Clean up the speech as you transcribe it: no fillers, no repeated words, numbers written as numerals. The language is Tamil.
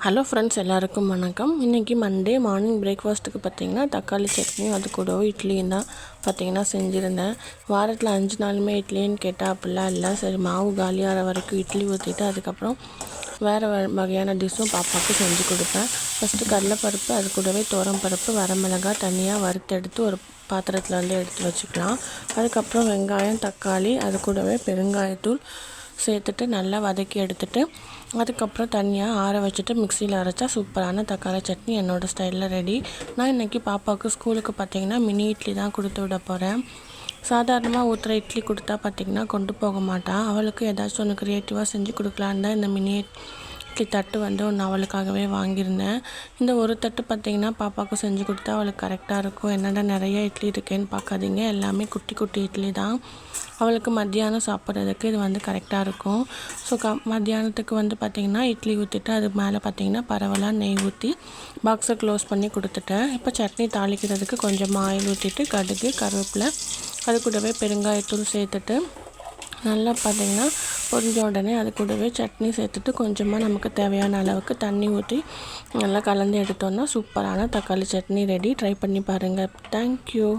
ஹலோ ஃப்ரெண்ட்ஸ், எல்லாருக்கும் வணக்கம். இன்றைக்கி மண்டே மார்னிங் பிரேக்ஃபாஸ்ட்டுக்கு பார்த்திங்கன்னா தக்காளி சட்னியும் அது கூட இட்லியும் தான் பார்த்திங்கன்னா செஞ்சுருந்தேன். வாரத்தில் 5 நாளுமே இட்லின்னு கேட்டால் அப்படிலாம் இல்லை. சரி, மாவு காலியாகிற வரைக்கும் இட்லி ஊற்றிட்டு அதுக்கப்புறம் வேறு வகையான டிஷ்ஷும் பாப்பாவுக்கு செஞ்சு கொடுப்பேன். ஃபஸ்ட்டு கடலைப்பருப்பு, அது கூடவே பருப்பு, வரமிளகாய் தனியாக வறுத்தெடுத்து ஒரு பாத்திரத்தில் வந்து எடுத்து வச்சுக்கலாம். அதுக்கப்புறம் வெங்காயம், தக்காளி, அது கூடவே பெருங்காயத்தூள் சேர்த்துட்டு நல்லா வதக்கி எடுத்துகிட்டு அதுக்கப்புறம் தனியாக ஆற வச்சுட்டு மிக்சியில் அரைச்சா சூப்பரான தக்காளி சட்னி என்னோடய ஸ்டைலில் ரெடி. நான் இன்றைக்கி பாப்பாவுக்கு ஸ்கூலுக்கு பார்த்திங்கன்னா மினி இட்லி தான் கொடுத்து விட போகிறேன். சாதாரணமாக ஊற்றுற இட்லி கொடுத்தா பார்த்திங்கன்னா கொண்டு போக மாட்டான். அவளுக்கு ஏதாச்சும் ஒன்று க்ரியேட்டிவாக செஞ்சு கொடுக்கலான்னு தான் இந்த மினி இட்லி தட்டு வந்து ஒன்று அவளுக்காகவே வாங்கியிருந்தேன். இந்த ஒரு தட்டு பார்த்திங்கன்னா பாப்பாவுக்கு செஞ்சு கொடுத்தா அவளுக்கு கரெக்டாக இருக்கும். என்னடா நிறைய இட்லி இருக்கேன்னு பார்க்காதீங்க, எல்லாமே குட்டி குட்டி இட்லி தான். அவளுக்கு மத்தியானம் சாப்பிட்றதுக்கு இது வந்து கரெக்டாக இருக்கும். ஸோ மத்தியானத்துக்கு வந்து பார்த்திங்கன்னா இட்லி ஊற்றிட்டு அது மேலே பார்த்திங்கன்னா பரவலாக நெய் ஊற்றி பாக்ஸை க்ளோஸ் பண்ணி கொடுத்துட்டேன். இப்போ சட்னி தாளிக்கிறதுக்கு கொஞ்சமாக ஆயில் ஊற்றிட்டு கடுகு, கருவேப்பிலை, அது கூடவே பெருங்காயத்தூள் சேர்த்துட்டு நல்லா பார்த்திங்கன்னா பொரிஞ்ச உடனே அது கூடவே சட்னி சேர்த்துட்டு கொஞ்சமாக நமக்கு தேவையான அளவுக்கு தண்ணி ஊற்றி நல்லா கலந்து எடுத்தோன்னா சூப்பரான தக்காளி சட்னி ரெடி. ட்ரை பண்ணி பாருங்கள். தேங்க்யூ.